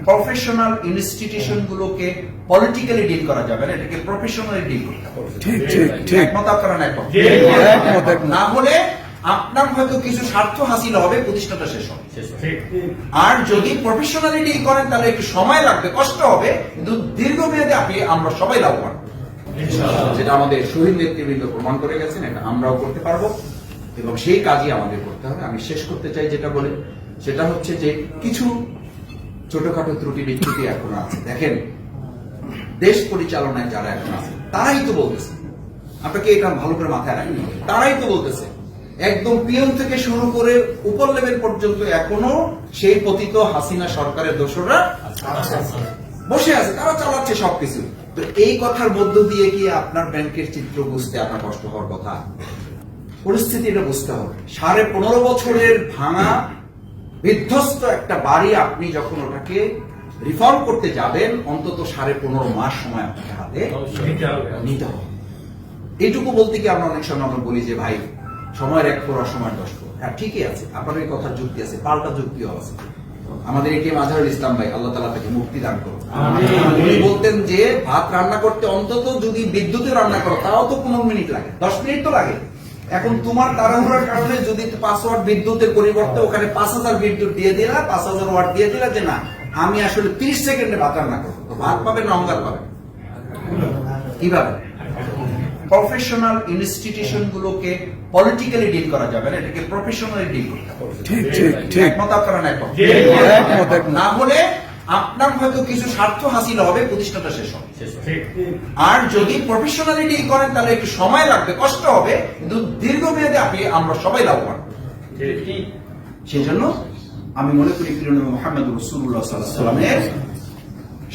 Professional institution গুলোকে politically deal করা যাবে না, এটাকে প্রফেশনালি ডিল করতে হবে। একমত আপনারা? না হলে আপনার হয়তো কিছু স্বার্থ হাসিল হবে, প্রতিষ্ঠানটা শেষ হবে। আর যদি প্রফেশনালি ডিল করেন তাহলে একটু সময় লাগবে, কষ্ট হবে, কিন্তু দীর্ঘমেয়াদে আমরা সবাই লাভবান, যেটা আমাদের শহীদ নেতৃবৃন্দ প্রমাণ করে গেছেন, এটা আমরাও করতে পারবো এবং সেই কাজই আমাদের করতে হবে। আমি শেষ করতে চাই যেটা বলে, সেটা হচ্ছে যে কিছু ছোটখাটো ত্রুটি বিচ্যুতি এখন আছে। দেখেন, দেশ পরিচালনায় যারা এখন আছে তারাই তো বলতেছে, আপনাকে এটা ভালো করে মাথায় রাখতে হবে, তারাই তো বলতেছে একদম পিএম থেকে শুরু করে উপর লেভেল পর্যন্ত এখনো সেই পতিত হাসিনা সরকারের দোসররা বসে আছে, তারা চালাচ্ছে সবকিছু। তো এই কথার মধ্য দিয়ে কি আপনার ব্যাংকের চিত্র বুঝতে আপনার কষ্ট হওয়ার কথা? পরিস্থিতি এটা বুঝতে হবে। 15.5 বছরের ভাঙা বিধ্বস্ত একটা বাড়ি আপনি যখন ওটাকে রিফর্ম করতে যাবেন, অন্তত 15.5 মাস সময় আপনাকে হাতে নিতে হবে। এইটুকু বলতে কি আমরা অনেক সময় আমরা বলি যে ভাই সময়ের 1 পর অসময়ের 10 পর। হ্যাঁ, ঠিকই আছে, আপনার এই কথার যুক্তি আছে, পাল্টা যুক্তিও আছে। আমাদের এটিএম আজহারুল ইসলাম ভাই, আল্লাহ তাআলা তাকে মুক্তি দান করুন, উনি বলতেন যে ভাত রান্না করতে অন্তত যদি বিদ্যুতে রান্না করো তাও তো 15 মিনিট লাগে, 10 মিনিট তো লাগে। এখন তোমার তাড়াহুড়ার কারণে যদি 5 ওয়াট বিদ্যুতের পরিবর্তে ওখানে 5000 বিদ্যুৎ দিয়ে দিলা, 5000 ওয়াট দিয়ে দিলা যে না আমি আসলে 30 সেকেন্ডে ভাত রান্না করবো, তো ভাত পাবে না অঙ্গার পাবে? কিভাবে? প্রফেশনাল ইনস্টিটিউশন গুলোকে পলিটিক্যালি ডিল করা যাবে না, এটাকে প্রফেশনালি ডিল করতে হবে। একমত আপনারা? না হলে আপনার হয়তো কিছু স্বার্থ হাসিল হবে, প্রতিষ্ঠানটা শেষ হবে। আর যদি প্রফেশনালি ডিল করেন তাহলে একটু সময় লাগবে, কষ্ট হবে, কিন্তু দীর্ঘমেয়াদে আমরা সবাই লাভবান। সেই জন্য আমি মনে করি প্রিয় নবী মুহাম্মদ রাসূলুল্লাহ সাল্লাল্লাহু আলাইহি ওয়াসাল্লামের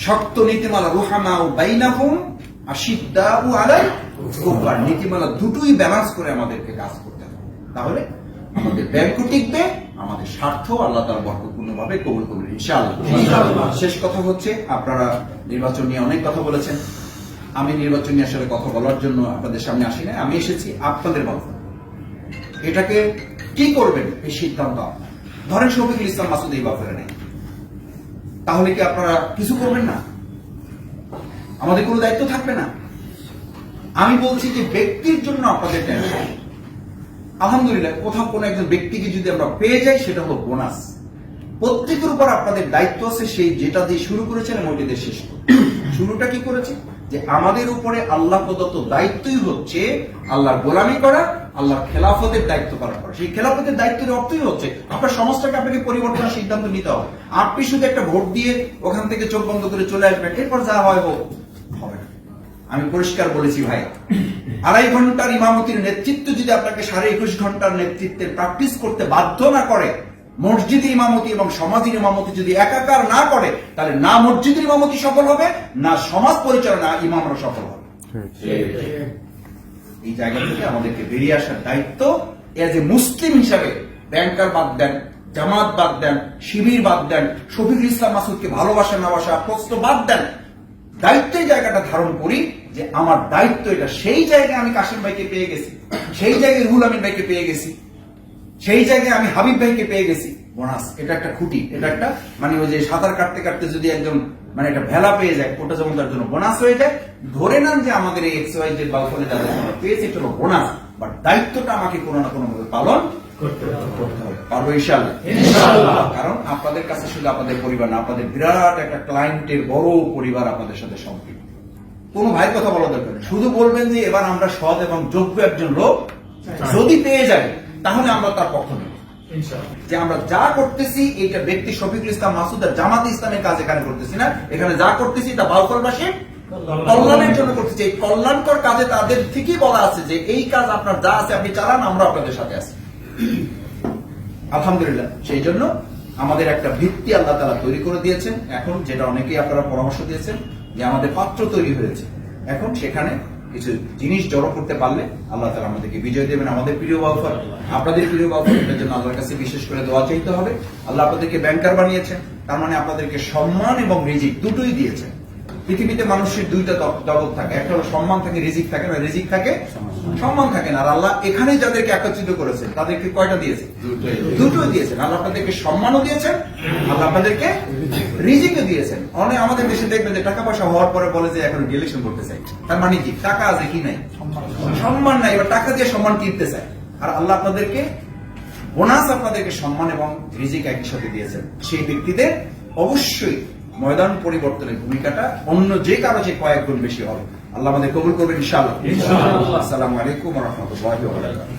শক্ত নীতিমালা রুহামাউ বাইনাহুম আশিদ্দাউ আলাল কুফার নীতিমালা দুটোই ব্যালেন্স করে আমাদেরকে কাজ করতে হবে। তাহলে আমাদের ব্যাংকও টিকবে, আমাদের স্বার্থ আল্লাহ তাআলা বরকতপূর্ণভাবে কবুল করবেন ইনশাআল্লাহ। শেষ কথা হচ্ছে, আপনারা নির্বাচন নিয়ে অনেক কথা বলেছেন। আমি নির্বাচন নিয়ে আসলে কথা বলার জন্য আপনাদের সামনে আসি না, আমি এসেছি আপনাদের বলতে। এটাকে কি করবেন এই সিদ্ধান্ত আপনার। ধরেন শফিকুল ইসলাম মাসুদ এই ব্যাপারে নেই, তাহলে কি আপনারা কিছু করবেন না? আমাদের কোনো দায়িত্ব থাকবে না? আমি বলছি যে ব্যক্তির জন্য আপনাদের টেনশন, আলহামদুলিল্লাহ কোথাও কোনো একজন ব্যক্তিকে যদি আমরা পেয়ে যাই সেটা হলো বোনাস। প্রত্যেকের উপর আপনাদের দায়িত্ব আছে, সেই যেটা দিয়ে শুরু করেছেন ওইটা দিয়ে শেষ করুন। শুরুটা কি করেছে যে আমাদের উপরে আল্লাহ প্রদত্ত দায়িত্বই হচ্ছে আল্লাহর গোলামি করা, আল্লাহর খেলাফতের দায়িত্ব পালন করা। সেই খেলাফতের দায়িত্বের অর্থই হচ্ছে আপনার সমাজটাকে আপনাকে পরিবর্তনের সিদ্ধান্ত নিতে হবে। আপনি শুধু একটা ভোট দিয়ে ওখান থেকে চোখ বন্ধ করে চলে আসবেন, এরপর যা হয় হবে না। আমি পরিষ্কার বলেছি ভাই, 2.5 ঘন্টার ইমামতির নেতৃত্ব যদি আপনাকে 21.5 ঘন্টার নেতৃত্বের প্র্যাকটিস করতে বাধ্য না করে, মসজিদের ইমামতি এবং সমাজের ইমামতি যদি একাকার না করে, তাহলে না মসজিদের ইমামতি সফল হবে, না সমাজ পরিচালনা ইমামরা সফল হবে। এই জায়গা থেকে আমাদেরকে বেরিয়ে আসার দায়িত্ব এজ এ মুসলিম হিসাবে। ব্যাংকার বাদ দেন, জামাত বাদ দেন, শিবির বাদ দেন, শফিকুল ইসলাম মাসুদকে ভালোবাসা না বাসা প্রশ্ন বাদ দেন, দায়িত্বের জায়গাটা ধারণ করি যে আমার দায়িত্ব এটা। সেই জায়গায় আমি কাশিম ভাইকে পেয়ে গেছি, সেই জায়গায় রুহুল আমিন ভাইকে পেয়ে গেছি, সেই জায়গায় আমি হাবিব ভাইকে পেয়ে গেছি। বোনাস, এটা একটা খুঁটি, এটা একটা মানে ওই যে সাঁতার কাটতে কাটতে যদি একজন মানে একটা ভেলা পেয়ে যায়, ওটা যেমন তার জন্য বোনাস হয়ে যায়। ধরে নেন যে আমাদের এই XY যে বাউফলে যাদের জন্য পেয়েছে এটা হলো বোনাস, বাট দায়িত্বটা আমাকে কোনো না কোনো ভাবে পালন করতে হবে। পারবো ইনশাআল্লাহ। কারণ আপনাদের কাছে শুধু আপনাদের পরিবার না, আপনাদের বিরাট একটা ক্লায়েন্টের বড় পরিবার আপনাদের সাথে সম্পৃক্ত। কোনো ভাইয়ের কথা বলা দরকার নেই, শুধু বলবেন যে এবার আমরা সৎ এবং যোগ্য একজন লোক যদি পেয়ে যাই তাহলে আমরা তার পক্ষ নেব। যে আমরা যা করতেছি এটা ব্যক্তি শফিকুল ইসলাম মাসুদ আর জামাতে ইসলামের কাজ এখানে করতেছি না, এখানে যা করতেছি তা বাউফলবাসীর কল্যাণের জন্য করতেছি। এই কল্যাণকর কাজে তাদের ঠিকই বলা আছে যে এই কাজ আপনার যা আছে আপনি চালান, আমরা আপনাদের সাথে আছি আলহামদুলিল্লাহ। সেই জন্য আমাদের একটা ভিত্তি আল্লাহ তাআলা তৈরি করে দিয়েছেন। এখন যেটা অনেকেই আপনারা পরামর্শ দিয়েছেন যে আমাদের পাত্র তৈরি হয়েছে, এখন সেখানে কিছু জিনিস জড়ো করতে পারলে আল্লাহ তাআলা আমাদেরকে বিজয় দেবেন। আমাদের প্রিয় বাউফল, আপনাদের প্রিয় বাউফল, এটার জন্য আল্লাহর কাছে বিশেষ করে দোয়া চাইতে হবে। আল্লাহ আপনাদেরকে ব্যাংকার বানিয়েছেন, তার মানে আপনাদেরকে সম্মান এবং রিজিক দুটোই দিয়েছেন। পৃথিবীতে মানুষের দুইটা জগৎ থাকে, একটা হলো সম্মান থাকে, রিজিক থাকে না, রিজিক থাকে সম্মান থাকে না। আর আল্লাহ এখানে যাদেরকে একত্রিত করেছেন তাদেরকে কয়টা দিয়েছেন? দুটোই দিয়েছেন। আল্লাহ আপনাদেরকে সম্মানও দিয়েছেন, আল্লাহ আপনাদেরকে রিজিকও দিয়েছেন। অনেক আমাদের দেশে দেখবেন যে টাকা পয়সা হওয়ার পরে বলে যে এখন ইলেকশন করতে চাই, তার মানে কি টাকা আছে কি নাই, সম্মান নাই, এবার টাকা দিয়ে সম্মান কিনতে চায়। আর আল্লাহ আপনাদেরকে বোনাস, আপনাদেরকে সম্মান এবং রিজিক একই সাথে দিয়েছেন। সেই ব্যক্তিদের অবশ্যই ময়দান পরিবর্তনের ভূমিকাটা অন্য যে কারো যে কয়েক গুণ বেশি হবে। আল্লাহ আমাদের কবুল করবেন ইনশাআল্লাহ। আসসালামু আলাইকুম ওয়া রাহমাতুল্লাহি ওয়া বারাকাতুহু।